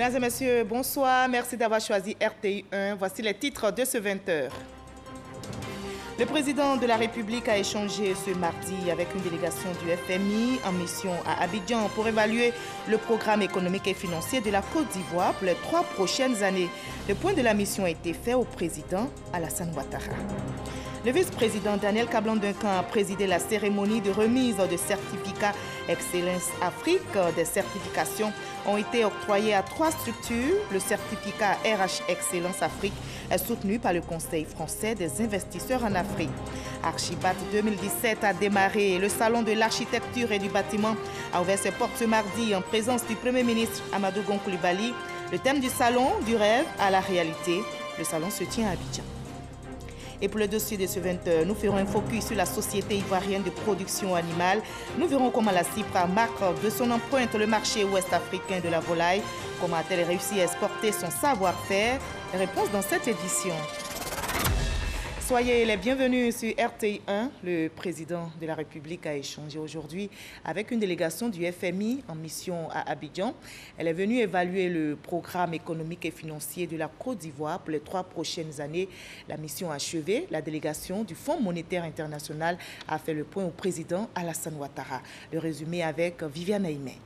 Mesdames et messieurs, bonsoir. Merci d'avoir choisi RTI 1. Voici les titres de ce 20h. Le président de la République a échangé ce mardi avec une délégation du FMI en mission à Abidjan pour évaluer le programme économique et financier de la Côte d'Ivoire pour les 3 prochaines années. Le point de la mission a été fait au président Alassane Ouattara. Le vice-président Daniel Kablan-Duncan a présidé la cérémonie de remise de certificats Excellence Afrique. Des certifications ont été octroyées à 3 structures. Le certificat RH Excellence Afrique est soutenu par le Conseil français des investisseurs en Afrique. Archibat 2017 a démarré. Le salon de l'architecture et du bâtiment a ouvert ses portes ce mardi en présence du Premier ministre Amadou Gon Coulibaly. Le thème du salon, du rêve à la réalité. Le salon se tient à Abidjan. Et pour le dossier de ce 20h, nous ferons un focus sur la société ivoirienne de production animale. Nous verrons comment la CIPRA marque de son empreinte le marché ouest-africain de la volaille. Comment a-t-elle réussi à exporter son savoir-faire? Réponse dans cette édition. Soyez les bienvenus sur RTI 1. Le président de la République a échangé aujourd'hui avec une délégation du FMI en mission à Abidjan. Elle est venue évaluer le programme économique et financier de la Côte d'Ivoire pour les 3 prochaines années. La mission achevée, la délégation du Fonds monétaire international a fait le point au président Alassane Ouattara. Le résumé avec Viviane Aimé.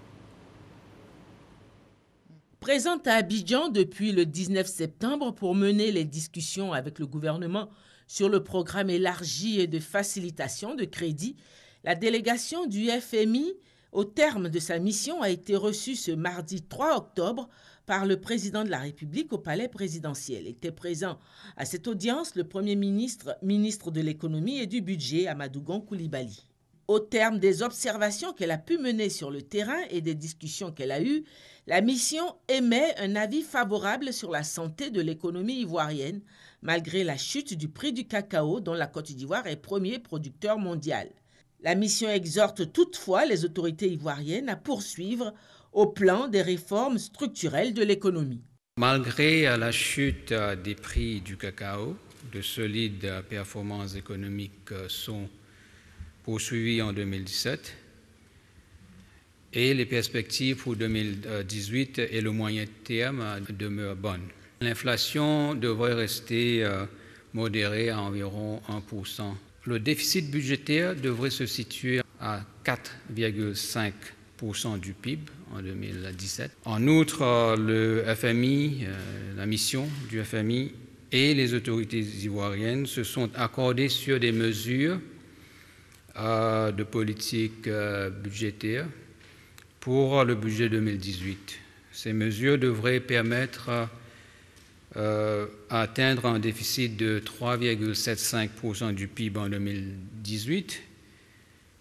Présente à Abidjan depuis le 19 septembre pour mener les discussions avec le gouvernement sur le programme élargi et de facilitation de crédit, la délégation du FMI, au terme de sa mission, a été reçue ce mardi 3 octobre par le président de la République au palais présidentiel. Était présent à cette audience le Premier ministre, ministre de l'économie et du budget, Amadou Gon Coulibaly. Au terme des observations qu'elle a pu mener sur le terrain et des discussions qu'elle a eues, la mission émet un avis favorable sur la santé de l'économie ivoirienne, malgré la chute du prix du cacao dont la Côte d'Ivoire est premier producteur mondial. La mission exhorte toutefois les autorités ivoiriennes à poursuivre au plan des réformes structurelles de l'économie. Malgré la chute des prix du cacao, de solides performances économiques sont poursuivies en 2017 et les perspectives pour 2018 et le moyen terme demeurent bonnes. L'inflation devrait rester modérée à environ 1%. Le déficit budgétaire devrait se situer à 4,5% du PIB en 2017. En outre, le FMI, la mission du FMI et les autorités ivoiriennes se sont accordées sur des mesures de politique budgétaire pour le budget 2018. Ces mesures devraient permettre atteindre un déficit de 3,75% du PIB en 2018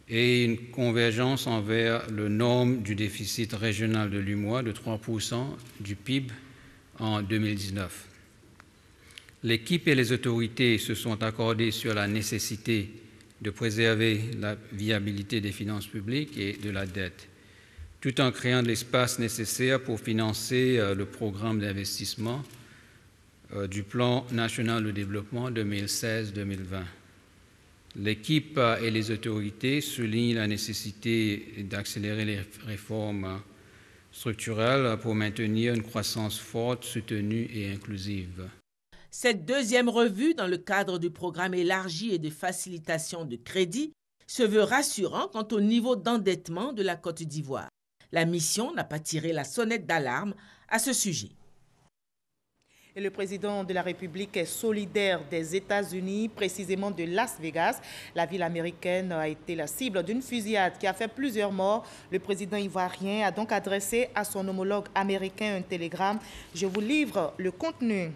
et une convergence envers le norme du déficit régional de l'UEMOA de 3% du PIB en 2019. L'équipe et les autorités se sont accordées sur la nécessité de préserver la viabilité des finances publiques et de la dette, tout en créant de l'espace nécessaire pour financer le programme d'investissement du Plan national de développement 2016-2020. L'équipe et les autorités soulignent la nécessité d'accélérer les réformes structurelles pour maintenir une croissance forte, soutenue et inclusive. Cette deuxième revue dans le cadre du programme élargi et de facilitation de crédit se veut rassurant quant au niveau d'endettement de la Côte d'Ivoire. La mission n'a pas tiré la sonnette d'alarme à ce sujet. Et le président de la République est solidaire des États-Unis, précisément de Las Vegas. La ville américaine a été la cible d'une fusillade qui a fait plusieurs morts. Le président ivoirien a donc adressé à son homologue américain un télégramme. Je vous livre le contenu.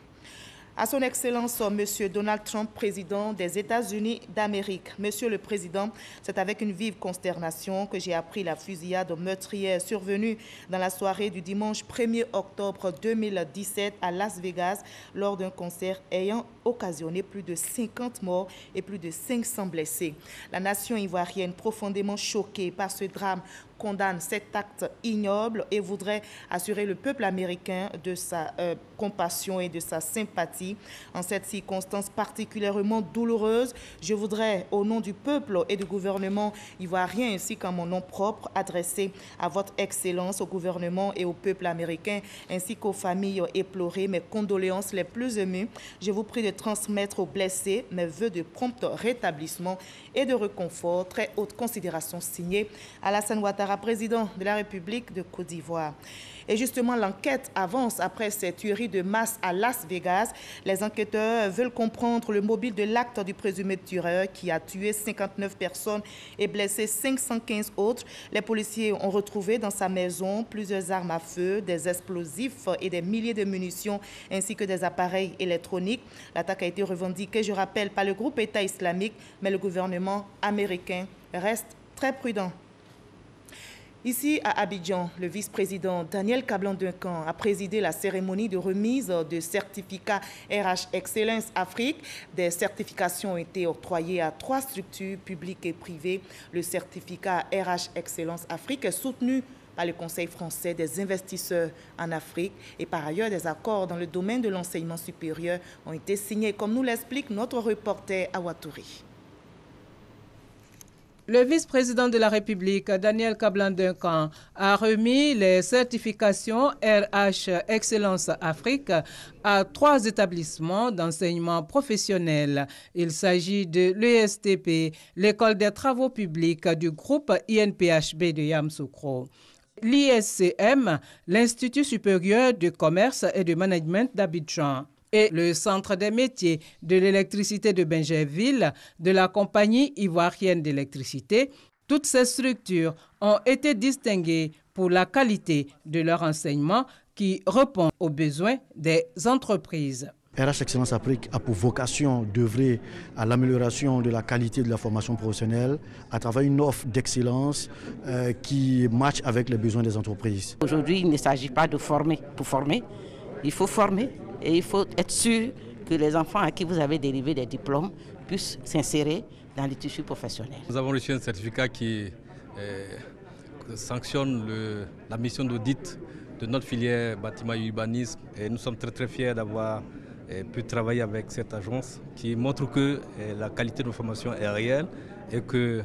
À son Excellence, Monsieur Donald Trump, président des États-Unis d'Amérique. Monsieur le Président, c'est avec une vive consternation que j'ai appris la fusillade meurtrière survenue dans la soirée du dimanche 1er octobre 2017 à Las Vegas lors d'un concert ayant occasionné plus de 50 morts et plus de 500 blessés. La nation ivoirienne, profondément choquée par ce drame, condamne cet acte ignoble et voudrait assurer le peuple américain de sa compassion et de sa sympathie. En cette circonstance particulièrement douloureuse, je voudrais, au nom du peuple et du gouvernement ivoirien ainsi qu'en mon nom propre, adresser à votre Excellence, au gouvernement et au peuple américain ainsi qu'aux familles éplorées mes condoléances les plus émues. Je vous prie de transmettre aux blessés mes vœux de prompt rétablissement et de réconfort. Très haute considération signée Alassane Ouattara, président de la République de Côte d'Ivoire. Et justement, l'enquête avance après ces tueries de masse à Las Vegas. Les enquêteurs veulent comprendre le mobile de l'acte du présumé tueur qui a tué 59 personnes et blessé 515 autres. Les policiers ont retrouvé dans sa maison plusieurs armes à feu, des explosifs et des milliers de munitions, ainsi que des appareils électroniques. L'attaque a été revendiquée, je rappelle, par le groupe État islamique, mais le gouvernement américain reste très prudent. Ici, à Abidjan, le vice-président Daniel Kablan-Duncan a présidé la cérémonie de remise de certificats RH Excellence Afrique. Des certifications ont été octroyées à 3 structures publiques et privées. Le certificat RH Excellence Afrique est soutenu par le Conseil français des investisseurs en Afrique. Et par ailleurs, des accords dans le domaine de l'enseignement supérieur ont été signés, comme nous l'explique notre reporter à Ouattouri. Le vice-président de la République, Daniel Kablan-Duncan, a remis les certifications RH Excellence Afrique à 3 établissements d'enseignement professionnel. Il s'agit de l'ESTP, l'École des travaux publics du groupe INPHB de Yamoussoukro, l'ISCM, l'Institut supérieur de commerce et de management d'Abidjan, et le Centre des métiers de l'électricité de Bingerville de la compagnie ivoirienne d'électricité. Toutes ces structures ont été distinguées pour la qualité de leur enseignement qui répond aux besoins des entreprises. RH Excellence Afrique a pour vocation d'œuvrer à l'amélioration de la qualité de la formation professionnelle à travers une offre d'excellence qui matche avec les besoins des entreprises. Aujourd'hui, il ne s'agit pas de former pour former, il faut former. Et il faut être sûr que les enfants à qui vous avez dérivé des diplômes puissent s'insérer dans les tissus professionnels. Nous avons reçu un certificat qui sanctionne la mission d'audit de notre filière bâtiment et urbanisme. Et nous sommes très très fiers d'avoir pu travailler avec cette agence qui montre que la qualité de nos formations est réelle et que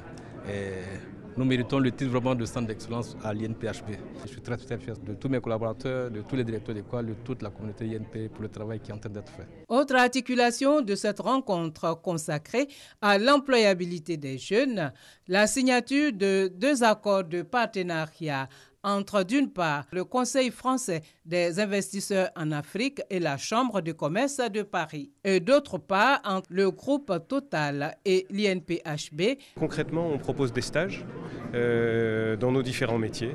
nous méritons le titre vraiment de centre d'excellence à l'INPHB. Je suis très fier de tous mes collaborateurs, de tous les directeurs d'école, de toute la communauté INP pour le travail qui est en train d'être fait. Autre articulation de cette rencontre consacrée à l'employabilité des jeunes, la signature de 2 accords de partenariat entre, d'une part, le Conseil français des investisseurs en Afrique et la Chambre de commerce de Paris, et d'autre part, entre le groupe Total et l'INPHB. Concrètement, on propose des stages dans nos différents métiers,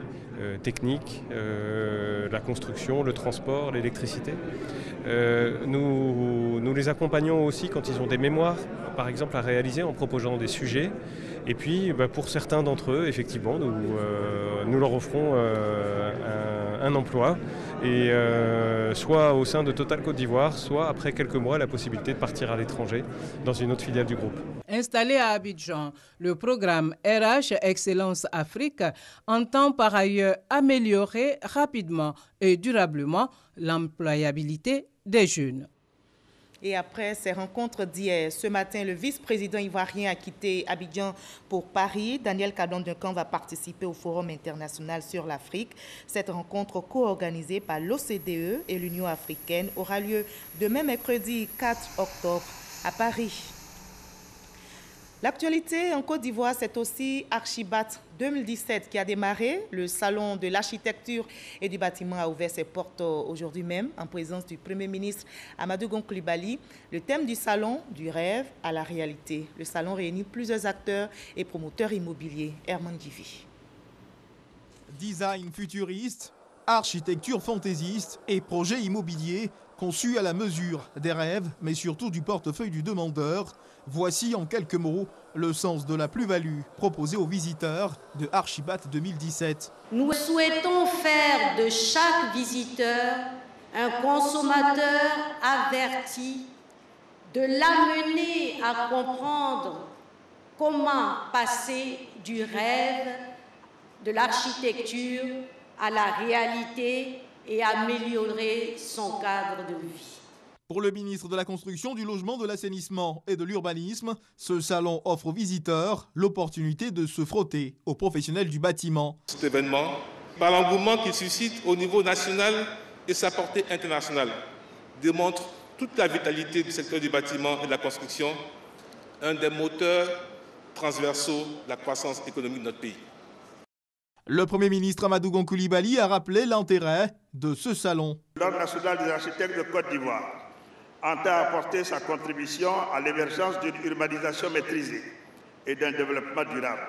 techniques, la construction, le transport, l'électricité. Nous les accompagnons aussi quand ils ont des mémoires, par exemple, à réaliser en proposant des sujets. Et puis, pour certains d'entre eux, effectivement, nous leur offrons un emploi, et soit au sein de Total Côte d'Ivoire, soit après quelques mois, la possibilité de partir à l'étranger dans une autre filiale du groupe. Installé à Abidjan, le programme RH Excellence Afrique entend par ailleurs améliorer rapidement et durablement l'employabilité des jeunes. Et après ces rencontres d'hier, ce matin, le vice-président ivoirien a quitté Abidjan pour Paris. Daniel Kablan-Duncan va participer au Forum international sur l'Afrique. Cette rencontre co-organisée par l'OCDE et l'Union africaine aura lieu demain mercredi 4 octobre à Paris. L'actualité en Côte d'Ivoire, c'est aussi Archibat 2017 qui a démarré. Le salon de l'architecture et du bâtiment a ouvert ses portes aujourd'hui même en présence du Premier ministre Amadou Gon Coulibaly. Le thème du salon, du rêve à la réalité. Le salon réunit plusieurs acteurs et promoteurs immobiliers. Herman Divi. Design futuriste, architecture fantaisiste et projets immobiliers conçus à la mesure des rêves, mais surtout du portefeuille du demandeur. Voici en quelques mots le sens de la plus-value proposée aux visiteurs de Archibat 2017. Nous souhaitons faire de chaque visiteur un consommateur averti, de l'amener à comprendre comment passer du rêve de l'architecture à la réalité et améliorer son cadre de vie. Pour le ministre de la Construction, du Logement, de l'Assainissement et de l'Urbanisme, ce salon offre aux visiteurs l'opportunité de se frotter aux professionnels du bâtiment. Cet événement, par l'engouement qu'il suscite au niveau national et sa portée internationale, démontre toute la vitalité du secteur du bâtiment et de la construction, un des moteurs transversaux de la croissance économique de notre pays. Le Premier ministre Amadou Gon Coulibaly a rappelé l'intérêt de ce salon. L'Ordre national des architectes de Côte d'Ivoire entend apporter sa contribution à l'émergence d'une urbanisation maîtrisée et d'un développement durable.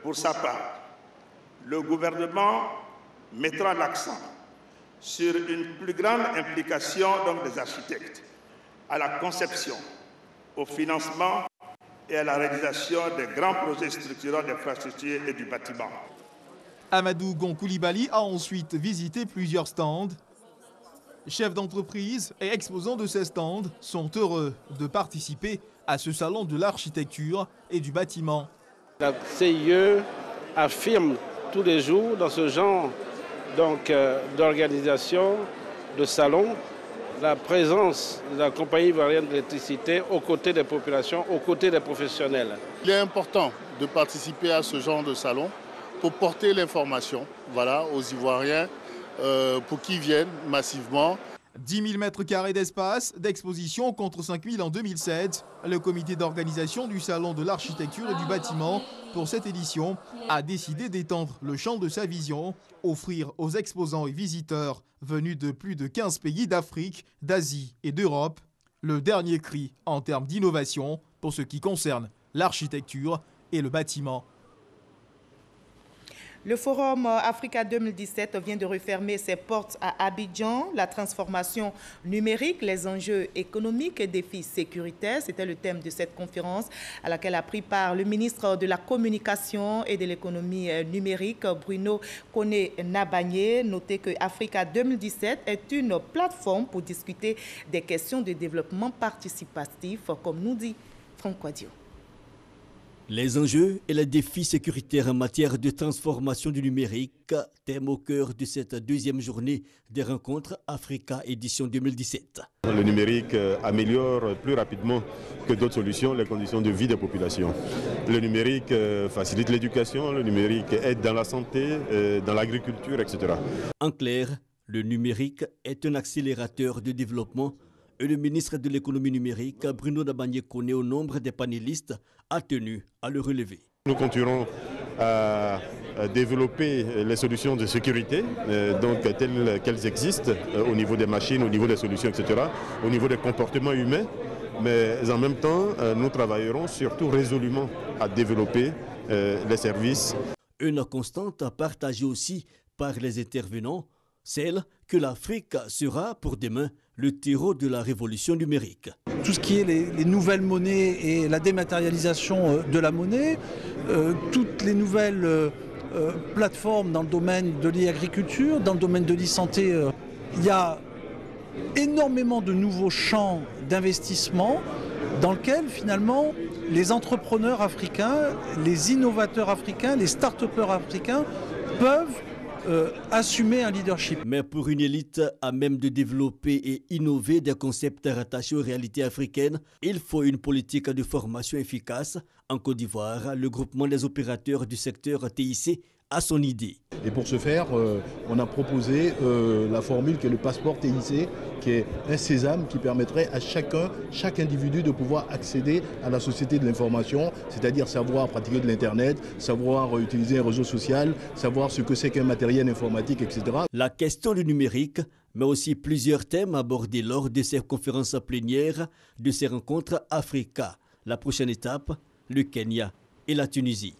Pour sa part, le gouvernement mettra l'accent sur une plus grande implication des architectes à la conception, au financement et à la réalisation des grands projets structurants d'infrastructures et du bâtiment. Amadou Gon Coulibaly a ensuite visité plusieurs stands. Chefs d'entreprise et exposants de ces stands sont heureux de participer à ce salon de l'architecture et du bâtiment. La CIE affirme tous les jours dans ce genre d'organisation de salon la présence de la compagnie ivoirienne d'électricité aux côtés des populations, aux côtés des professionnels. Il est important de participer à ce genre de salon pour porter l'information aux Ivoiriens pour qu'ils viennent massivement. 10 000 mètres carrés d'espace d'exposition contre 5 000 en 2007. Le comité d'organisation du Salon de l'architecture et du bâtiment pour cette édition a décidé d'étendre le champ de sa vision, offrir aux exposants et visiteurs venus de plus de 15 pays d'Afrique, d'Asie et d'Europe le dernier cri en termes d'innovation pour ce qui concerne l'architecture et le bâtiment. Le Forum Africa 2017 vient de refermer ses portes à Abidjan. La transformation numérique, les enjeux économiques et défis sécuritaires, c'était le thème de cette conférence à laquelle a pris part le ministre de la Communication et de l'économie numérique, Bruno Koné-Nabagné. Notez que Africa 2017 est une plateforme pour discuter des questions de développement participatif, comme nous dit Franck Quadio. Les enjeux et les défis sécuritaires en matière de transformation du numérique, thème au cœur de cette deuxième journée des rencontres Africa édition 2017. Le numérique améliore plus rapidement que d'autres solutions les conditions de vie des populations. Le numérique facilite l'éducation, le numérique aide dans la santé, dans l'agriculture, etc. En clair, le numérique est un accélérateur de développement. Et le ministre de l'économie numérique, Bruno Nabagné-Koné, au nombre des panélistes, a tenu à le relever. Nous continuerons à développer les solutions de sécurité, telles qu'elles existent au niveau des machines, au niveau des solutions, etc., au niveau des comportements humains. Mais en même temps, nous travaillerons surtout résolument à développer les services. Une constante partagée aussi par les intervenants, celle que l'Afrique sera pour demain le terreau de la révolution numérique. Tout ce qui est les nouvelles monnaies et la dématérialisation de la monnaie, toutes les nouvelles plateformes dans le domaine de l'e-agriculture, dans le domaine de l'e-santé, il y a énormément de nouveaux champs d'investissement dans lesquels finalement les entrepreneurs africains, les innovateurs africains, les start-upers africains peuvent assumer un leadership. Mais pour une élite à même de développer et innover des concepts rattachés aux réalités africaines, il faut une politique de formation efficace. En Côte d'Ivoire, le groupement des opérateurs du secteur TIC a son idée. Et pour ce faire, on a proposé la formule qui est le passeport TIC, qui est un sésame qui permettrait à chaque individu de pouvoir accéder à la société de l'information, c'est-à-dire savoir pratiquer de l'Internet, savoir utiliser un réseau social, savoir ce que c'est qu'un matériel informatique, etc. La question du numérique, mais aussi plusieurs thèmes abordés lors de ces conférences plénières, de ces rencontres Africa. La prochaine étape, le Kenya et la Tunisie.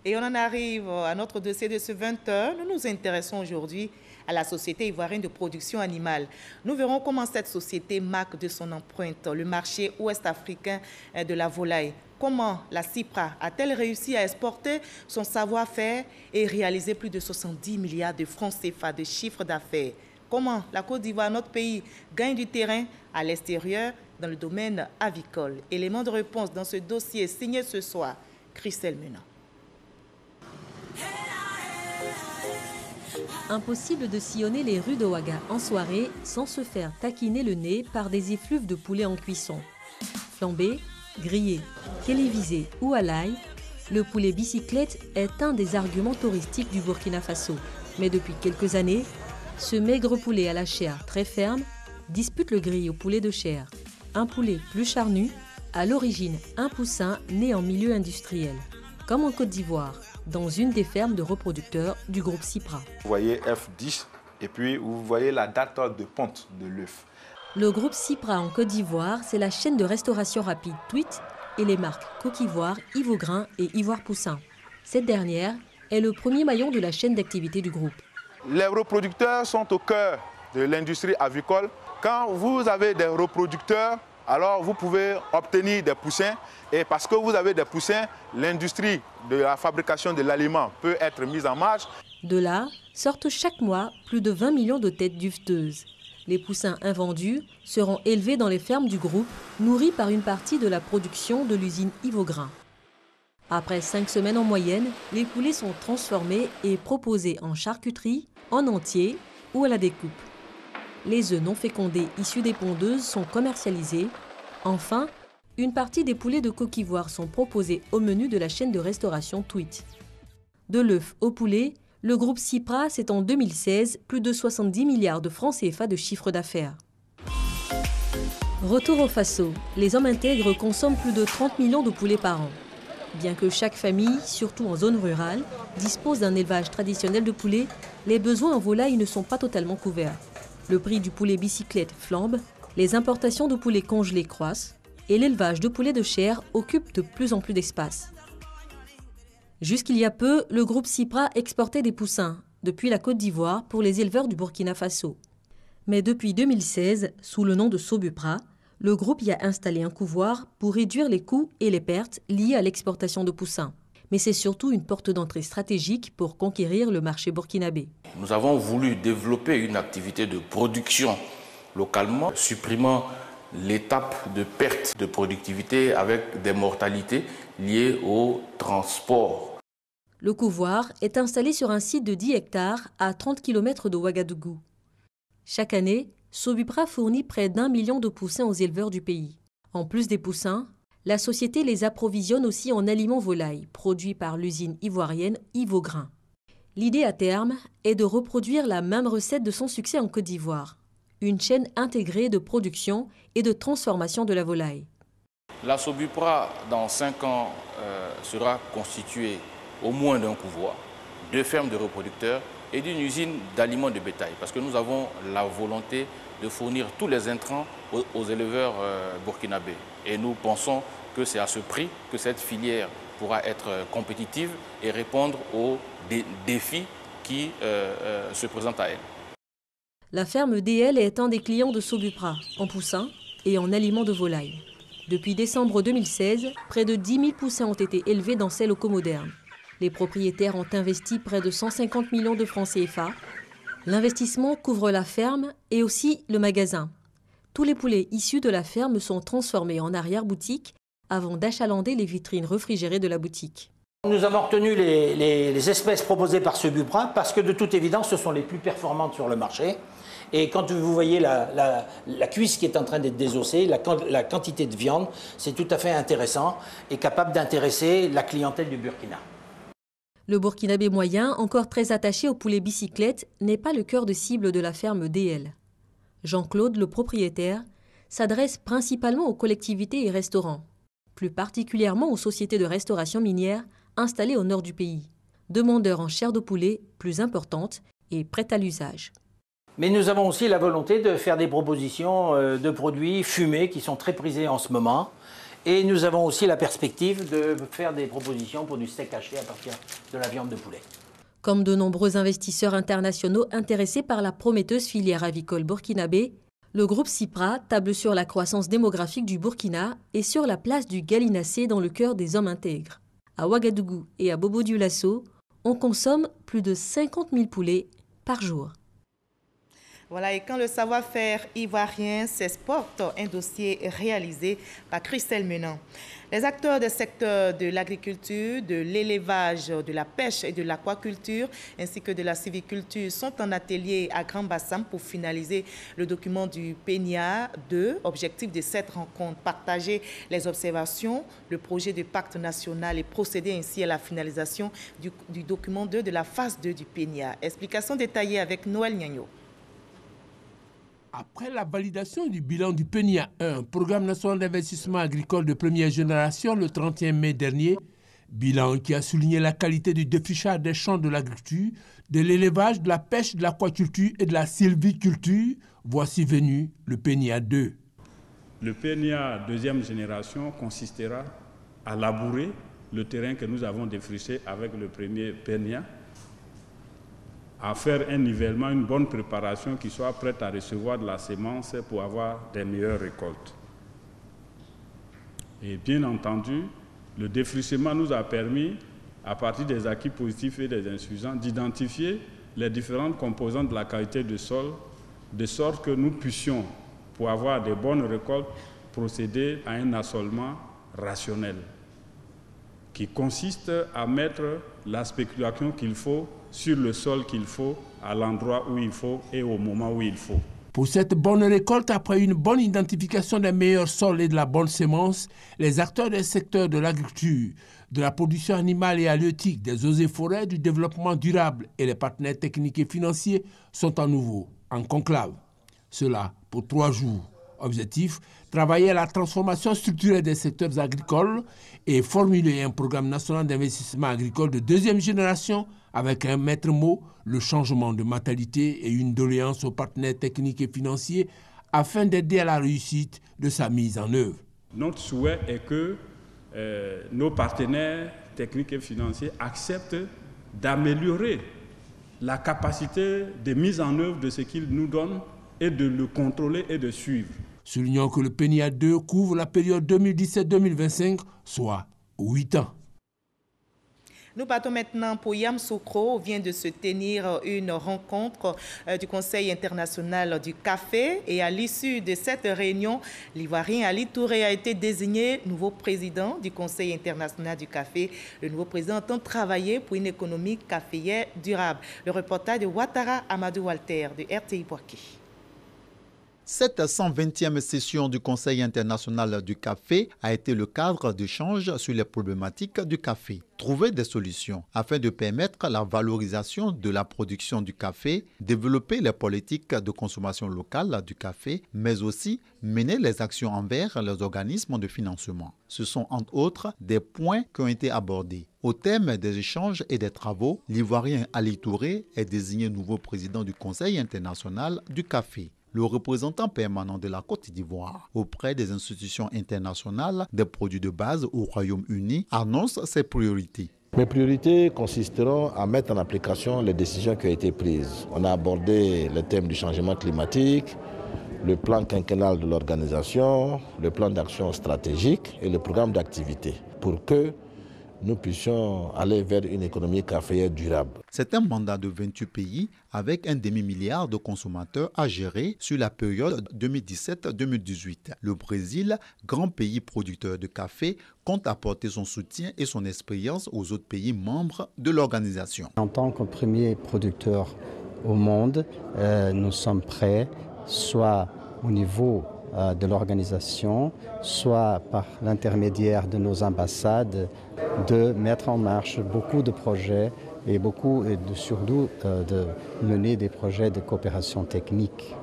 Et on en arrive à notre dossier de ce 20h. Nous nous intéressons aujourd'hui à la Société ivoirienne de production animale. Nous verrons comment cette société marque de son empreinte le marché ouest-africain de la volaille. Comment la CIPRA a-t-elle réussi à exporter son savoir-faire et réaliser plus de 70 milliards de francs CFA de chiffre d'affaires? Comment la Côte d'Ivoire, notre pays, gagne du terrain à l'extérieur dans le domaine avicole? Élément de réponse dans ce dossier signé ce soir, Christelle Menant. impossible de sillonner les rues de Ouaga en soirée sans se faire taquiner le nez par des effluves de poulet en cuisson. Flambé, grillé, télévisé ou à l'ail, le poulet bicyclette est un des arguments touristiques du Burkina Faso. Mais depuis quelques années, ce maigre poulet à la chair très ferme dispute le grillé au poulet de chair. Un poulet plus charnu, à l'origine un poussin né en milieu industriel. Comme en Côte d'Ivoire, dans une des fermes de reproducteurs du groupe Cipra. Vous voyez F10 et puis vous voyez la date de ponte de l'œuf. Le groupe Cipra en Côte d'Ivoire, c'est la chaîne de restauration rapide Tweet et les marques Coquivoire, Ivograin et Ivoire Poussin. Cette dernière est le premier maillon de la chaîne d'activité du groupe. Les reproducteurs sont au cœur de l'industrie avicole. Quand vous avez des reproducteurs, alors vous pouvez obtenir des poussins. Et parce que vous avez des poussins, l'industrie de la fabrication de l'aliment peut être mise en marche. De là sortent chaque mois plus de 20 millions de têtes duveteuses. Les poussins invendus seront élevés dans les fermes du groupe, nourris par une partie de la production de l'usine Ivograin. Après 5 semaines en moyenne, les poulets sont transformés et proposés en charcuterie, en entier ou à la découpe. Les œufs non fécondés issus des pondeuses sont commercialisés. Enfin, une partie des poulets de Coquivoire sont proposés au menu de la chaîne de restauration Tweet. De l'œuf au poulet, le groupe Cipra, c'est en 2016 plus de 70 milliards de francs CFA de chiffre d'affaires. Retour au Faso, les hommes intègres consomment plus de 30 millions de poulets par an. Bien que chaque famille, surtout en zone rurale, dispose d'un élevage traditionnel de poulets, les besoins en volaille ne sont pas totalement couverts. Le prix du poulet bicyclette flambe, les importations de poulets congelés croissent et l'élevage de poulets de chair occupe de plus en plus d'espace. Jusqu'il y a peu, le groupe Cipra exportait des poussins depuis la Côte d'Ivoire pour les éleveurs du Burkina Faso. Mais depuis 2016, sous le nom de Sobupra, le groupe y a installé un couvoir pour réduire les coûts et les pertes liées à l'exportation de poussins. Mais c'est surtout une porte d'entrée stratégique pour conquérir le marché burkinabé. Nous avons voulu développer une activité de production localement, supprimant l'étape de perte de productivité avec des mortalités liées au transport. Le couvoir est installé sur un site de 10 hectares à 30 km de Ouagadougou. Chaque année, Sobupra fournit près d'1 million de poussins aux éleveurs du pays. En plus des poussins, la société les approvisionne aussi en aliments volailles, produits par l'usine ivoirienne Ivograin. L'idée à terme est de reproduire la même recette de son succès en Côte d'Ivoire. Une chaîne intégrée de production et de transformation de la volaille. La Sobupra, dans 5 ans, sera constituée au moins d'un couvoir, 2 fermes de reproducteurs et d'une usine d'aliments de bétail. Parce que nous avons la volonté de fournir tous les intrants aux éleveurs burkinabés. Et nous pensons que c'est à ce prix que cette filière pourra être compétitive et répondre aux défis qui se présentent à elle. La ferme DL est un des clients de Sobupra, en poussins et en aliments de volaille. Depuis décembre 2016, près de 10 000 poussins ont été élevés dans ces locaux modernes. Les propriétaires ont investi près de 150 millions de francs CFA. L'investissement couvre la ferme et aussi le magasin. Tous les poulets issus de la ferme sont transformés en arrière-boutique avant d'achalander les vitrines réfrigérées de la boutique. Nous avons retenu les espèces proposées par Sobupra parce que de toute évidence, ce sont les plus performantes sur le marché. Et quand vous voyez la cuisse qui est en train d'être désossée, la quantité de viande, c'est tout à fait intéressant et capable d'intéresser la clientèle du Burkina. Le Burkinabé moyen, encore très attaché au poulet bicyclette, n'est pas le cœur de cible de la ferme DL. Jean-Claude, le propriétaire, s'adresse principalement aux collectivités et restaurants, plus particulièrement aux sociétés de restauration minière installées au nord du pays, demandeurs en chair de poulet plus importante et prête à l'usage. Mais nous avons aussi la volonté de faire des propositions de produits fumés qui sont très prisés en ce moment. Et nous avons aussi la perspective de faire des propositions pour du steak haché à partir de la viande de poulet. Comme de nombreux investisseurs internationaux intéressés par la prometteuse filière avicole burkinabé, le groupe Cipra table sur la croissance démographique du Burkina et sur la place du gallinacé dans le cœur des hommes intègres. À Ouagadougou et à Bobo-Dioulasso, on consomme plus de 50 000 poulets par jour. Voilà, et quand le savoir-faire ivoirien s'exporte, un dossier réalisé par Christelle Menant. Les acteurs des secteurs de l'agriculture, de l'élevage, de la pêche et de l'aquaculture, ainsi que de la civiculture, sont en atelier à Grand Bassam pour finaliser le document du PENIA 2. Objectif de cette rencontre, partager les observations, le projet de pacte national et procéder ainsi à la finalisation du document 2 de la phase 2 du PENIA. Explication détaillée avec Noël Nyagno. Après la validation du bilan du PENIA 1, Programme national d'investissement agricole de première génération, le 31 mai dernier, bilan qui a souligné la qualité du défrichage des champs de l'agriculture, de l'élevage, de la pêche, de l'aquaculture et de la sylviculture, voici venu le PENIA 2. Le PENIA deuxième génération consistera à labourer le terrain que nous avons défriché avec le premier PENIA, à faire un nivellement, une bonne préparation qui soit prête à recevoir de la semence pour avoir des meilleures récoltes. Et bien entendu, le défrichement nous a permis, à partir des acquis positifs et des insuffisants, d'identifier les différentes composantes de la qualité du sol, de sorte que nous puissions, pour avoir de bonnes récoltes, procéder à un assolement rationnel, qui consiste à mettre la spéculation qu'il faut sur le sol qu'il faut, à l'endroit où il faut et au moment où il faut. Pour cette bonne récolte, après une bonne identification des meilleurs sols et de la bonne semence, les acteurs des secteurs de l'agriculture, de la production animale et halieutique, des eaux et forêts, du développement durable et les partenaires techniques et financiers sont à nouveau en conclave. Cela pour 3 jours. Objectif, travailler à la transformation structurelle des secteurs agricoles et formuler un programme national d'investissement agricole de deuxième génération avec un maître mot, le changement de mentalité et une doléance aux partenaires techniques et financiers afin d'aider à la réussite de sa mise en œuvre. Notre souhait est que nos partenaires techniques et financiers acceptent d'améliorer la capacité de mise en œuvre de ce qu'ils nous donnent et de le contrôler et de suivre. Soulignons que le PENIA 2 couvre la période 2017-2025, soit 8 ans. Nous partons maintenant pour Yamoussoukro. Vient de se tenir une rencontre du Conseil international du café. Et à l'issue de cette réunion, l'Ivoirien Ali Touré a été désigné nouveau président du Conseil international du café. Le nouveau président entend travailler pour une économie caféière durable. Le reportage de Ouattara Amadou Walter de RTI Boaké. Cette 120e session du Conseil international du café a été le cadre d'échange sur les problématiques du café. Trouver des solutions afin de permettre la valorisation de la production du café, développer les politiques de consommation locale du café, mais aussi mener les actions envers les organismes de financement. Ce sont entre autres des points qui ont été abordés. Au terme des échanges et des travaux, l'Ivoirien Ali Touré est désigné nouveau président du Conseil international du café. Le représentant permanent de la Côte d'Ivoire auprès des institutions internationales des produits de base au Royaume-Uni annonce ses priorités. Mes priorités consisteront à mettre en application les décisions qui ont été prises. On a abordé le thème du changement climatique, le plan quinquennal de l'organisation, le plan d'action stratégique et le programme d'activité pour que nous puissions aller vers une économie caféière durable. C'est un mandat de 28 pays avec un demi-milliard de consommateurs à gérer sur la période 2017-2018. Le Brésil, grand pays producteur de café, compte apporter son soutien et son expérience aux autres pays membres de l'organisation. En tant que premier producteur au monde, nous sommes prêts, soit au niveau de l'organisation, soit par l'intermédiaire de nos ambassades, de mettre en marche beaucoup de projets et surtout de mener des projets de coopération technique.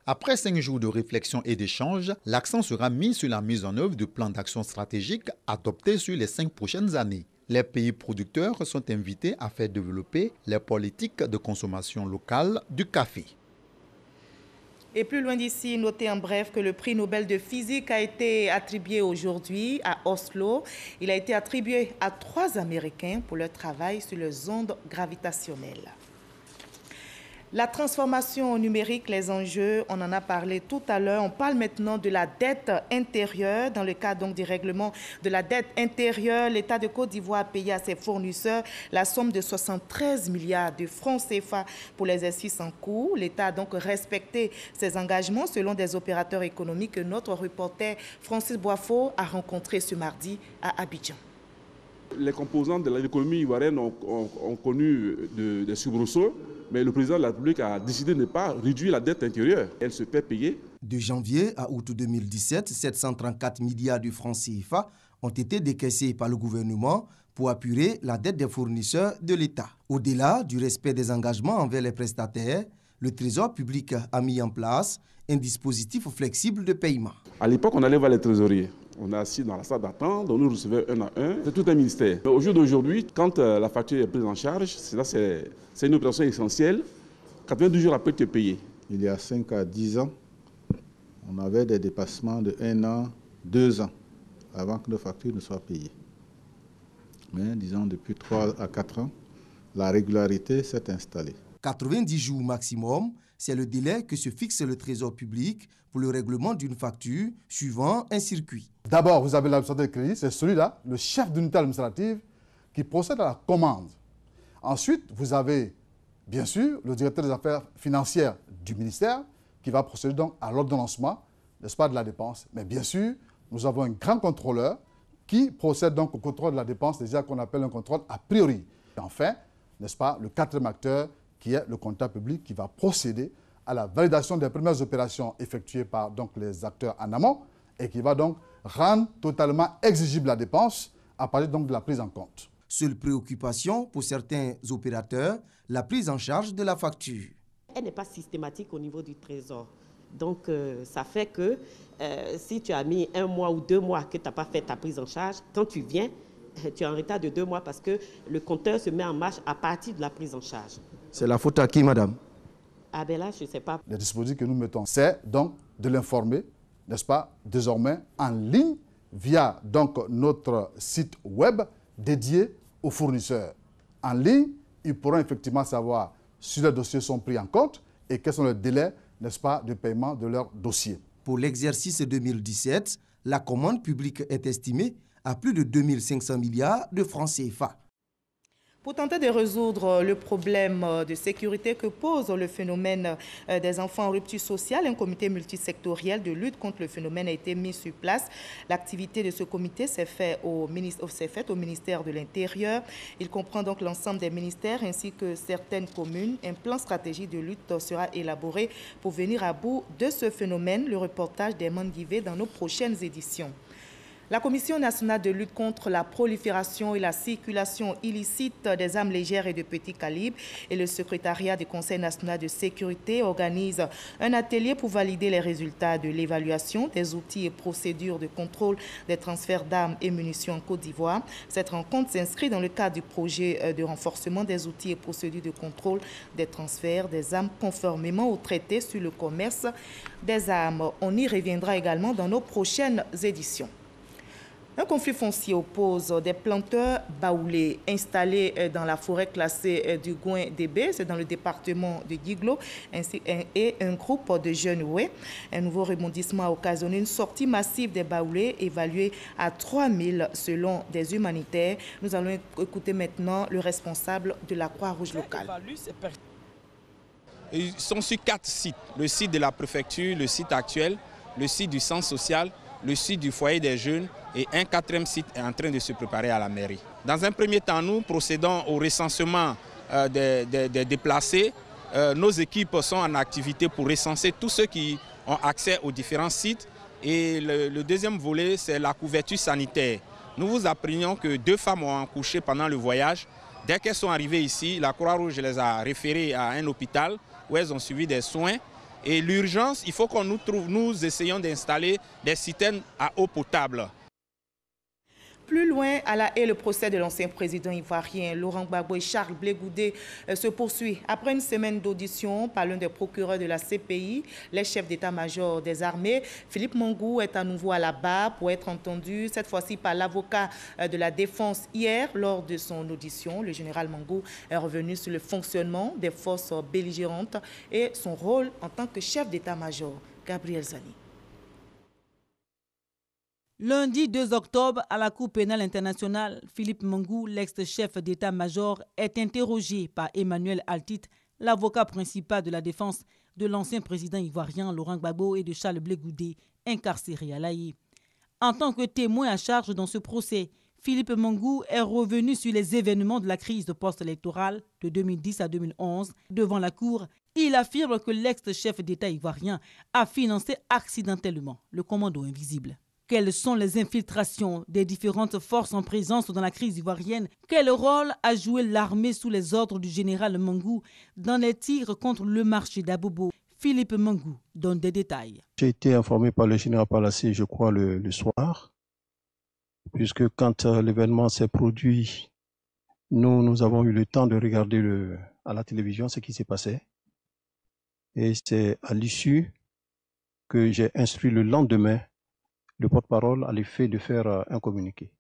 Après 5 jours de réflexion et d'échange, l'accent sera mis sur la mise en œuvre du plan d'action stratégique adopté sur les 5 prochaines années. Les pays producteurs sont invités à faire développer les politiques de consommation locale du café. Et plus loin d'ici, notez en bref que le prix Nobel de physique a été attribué aujourd'hui à Oslo. Il a été attribué à 3 Américains pour leur travail sur les ondes gravitationnelles. La transformation numérique, les enjeux, on en a parlé tout à l'heure. On parle maintenant de la dette intérieure. Dans le cadre donc du règlement de la dette intérieure, l'État de Côte d'Ivoire a payé à ses fournisseurs la somme de 73 milliards de francs CFA pour l'exercice en cours. L'État a donc respecté ses engagements selon des opérateurs économiques que notre reporter Francis Boifo a rencontré ce mardi à Abidjan. Les composants de l'économie ivoirienne ont connu des soubresauts, mais le président de la République a décidé de ne pas réduire la dette intérieure. Elle se fait payer. De janvier à août 2017, 734 milliards de francs CFA ont été décaissés par le gouvernement pour apurer la dette des fournisseurs de l'État. Au-delà du respect des engagements envers les prestataires, le Trésor public a mis en place un dispositif flexible de paiement. À l'époque, on allait voir les trésoriers. On est assis dans la salle d'attente, on nous recevait un à un. C'est tout un ministère. Mais au jour d'aujourd'hui, quand la facture est prise en charge, c'est une opération essentielle. 92 jours après, tu es payé. Il y a 5 à 10 ans, on avait des dépassements de 1 an, 2 ans, avant que nos factures ne soient payées. Mais disons, depuis 3 à 4 ans, la régularité s'est installée. 90 jours maximum, c'est le délai que se fixe le Trésor public pour le règlement d'une facture suivant un circuit. D'abord, vous avez l'administrateur de crédit, c'est celui-là, le chef d'unité administrative, qui procède à la commande. Ensuite, vous avez, bien sûr, le directeur des affaires financières du ministère, qui va procéder donc à l'ordonnancement, n'est-ce pas, de la dépense. Mais bien sûr, nous avons un grand contrôleur qui procède donc au contrôle de la dépense, déjà qu'on appelle un contrôle a priori. Et enfin, n'est-ce pas, le quatrième acteur, qui est le comptable public, qui va procéder à la validation des premières opérations effectuées par donc, les acteurs en amont et qui va donc rendre totalement exigible la dépense à partir donc, de la prise en compte. Seule préoccupation pour certains opérateurs, la prise en charge de la facture. Elle n'est pas systématique au niveau du Trésor. Donc, ça fait que si tu as mis 1 mois ou 2 mois que tu n'as pas fait ta prise en charge, quand tu viens, tu es en retard de 2 mois parce que le compteur se met en marche à partir de la prise en charge. C'est la faute à qui, madame? Ah ben là, je ne sais pas. Le dispositif que nous mettons, c'est donc de l'informer, n'est-ce pas, désormais en ligne via donc notre site web dédié aux fournisseurs. En ligne, ils pourront effectivement savoir si leurs dossiers sont pris en compte et quels sont les délais, n'est-ce pas, de paiement de leurs dossiers. Pour l'exercice 2017, la commande publique est estimée à plus de 2500 milliards de francs CFA. Pour tenter de résoudre le problème de sécurité que pose le phénomène des enfants en rupture sociale, un comité multisectoriel de lutte contre le phénomène a été mis sur place. L'activité de ce comité s'est faite au ministère de l'Intérieur. Il comprend donc l'ensemble des ministères ainsi que certaines communes. Un plan stratégique de lutte sera élaboré pour venir à bout de ce phénomène. Le reportage d'Herman Guivet dans nos prochaines éditions. La Commission nationale de lutte contre la prolifération et la circulation illicite des armes légères et de petit calibre et le secrétariat du Conseil national de sécurité organisent un atelier pour valider les résultats de l'évaluation des outils et procédures de contrôle des transferts d'armes et munitions en Côte d'Ivoire. Cette rencontre s'inscrit dans le cadre du projet de renforcement des outils et procédures de contrôle des transferts des armes conformément au traité sur le commerce des armes. On y reviendra également dans nos prochaines éditions. Un conflit foncier oppose des planteurs baoulés installés dans la forêt classée du Gouin-Débé, c'est dans le département de Guiglo, et un groupe de jeunes Oué. Un nouveau rebondissement a occasionné une sortie massive des baoulés évaluée à 3000 selon des humanitaires. Nous allons écouter maintenant le responsable de la Croix-Rouge locale. Ils sont sur 4 sites. Le site de la préfecture, le site actuel, le site du centre social, le site du foyer des jeunes et un 4e site est en train de se préparer à la mairie. Dans un premier temps, nous procédons au recensement des déplacés. Nos équipes sont en activité pour recenser tous ceux qui ont accès aux différents sites. Et le deuxième volet, c'est la couverture sanitaire. Nous vous apprenions que 2 femmes ont accouché pendant le voyage. Dès qu'elles sont arrivées ici, la Croix-Rouge les a référées à un hôpital où elles ont suivi des soins. Et l'urgence, il faut qu'on nous essayons d'installer des citernes à eau potable. Plus loin, à La Haye, le procès de l'ancien président ivoirien Laurent Gbagbo et Charles Blé Goudé se poursuit. Après une semaine d'audition par l'un des procureurs de la CPI, les chefs d'état-major des armées, Philippe Mangou est à nouveau à la barre pour être entendu, cette fois-ci par l'avocat de la défense. Hier, lors de son audition, le général Mangou est revenu sur le fonctionnement des forces belligérantes et son rôle en tant que chef d'état-major. Gabriel Zani. Lundi 2 octobre, à la Cour pénale internationale, Philippe Mangou, l'ex-chef d'état-major, est interrogé par Emmanuel Altit, l'avocat principal de la défense de l'ancien président ivoirien Laurent Gbagbo et de Charles Blé Goudé, incarcérés à La Haye. En tant que témoin à charge dans ce procès, Philippe Mangou est revenu sur les événements de la crise post-électorale de 2010 à 2011 devant la Cour. Il affirme que l'ex-chef d'État ivoirien a financé accidentellement le commando invisible. Quelles sont les infiltrations des différentes forces en présence dans la crise ivoirienne? Quel rôle a joué l'armée sous les ordres du général Mangou dans les tirs contre le marché d'Abobo? Philippe Mangou donne des détails. J'ai été informé par le général Palassé, je crois, le soir, puisque quand l'événement s'est produit, nous avons eu le temps de regarder à la télévision ce qui s'est passé. Et c'est à l'issue que j'ai instruit le lendemain le porte-parole à l'effet de faire un communiqué.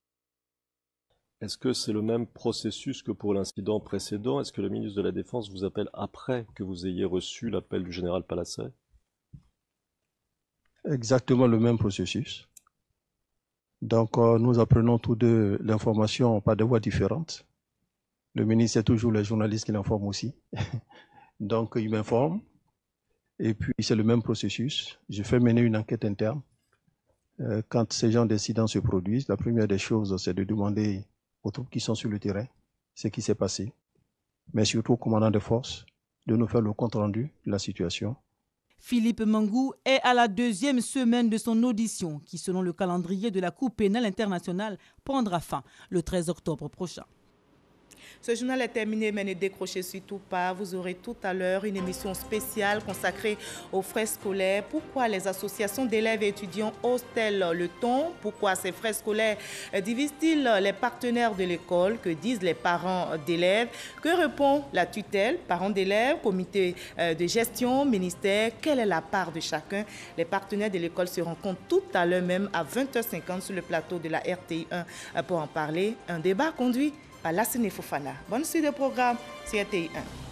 Est-ce que c'est le même processus que pour l'incident précédent? Est-ce que le ministre de la Défense vous appelle après que vous ayez reçu l'appel du général Palassé? Exactement le même processus. Donc nous apprenons tous deux l'information par des voies différentes. Le ministre, c'est toujours les journalistes qui l'informent aussi. Donc il m'informe. Et puis c'est le même processus. Je fais mener une enquête interne. Quand ces genres d'incidents se produisent, la première des choses, c'est de demander aux troupes qui sont sur le terrain ce qui s'est passé, mais surtout au commandant de force de nous faire le compte-rendu de la situation. Philippe Mangou est à la deuxième semaine de son audition qui, selon le calendrier de la Cour pénale internationale, prendra fin le 13 octobre prochain. Ce journal est terminé, mais ne décrochez surtout pas. Vous aurez tout à l'heure une émission spéciale consacrée aux frais scolaires. Pourquoi les associations d'élèves et étudiants haussent-elles le ton? Pourquoi ces frais scolaires divisent-ils les partenaires de l'école? Que disent les parents d'élèves? Que répond la tutelle, parents d'élèves, comité de gestion, ministère? Quelle est la part de chacun? Les partenaires de l'école se rencontrent tout à l'heure même à 20h50 sur le plateau de la RTI 1 pour en parler. Un débat conduit par Lassine Fofana. Bonne suite de programme sur RTI 1.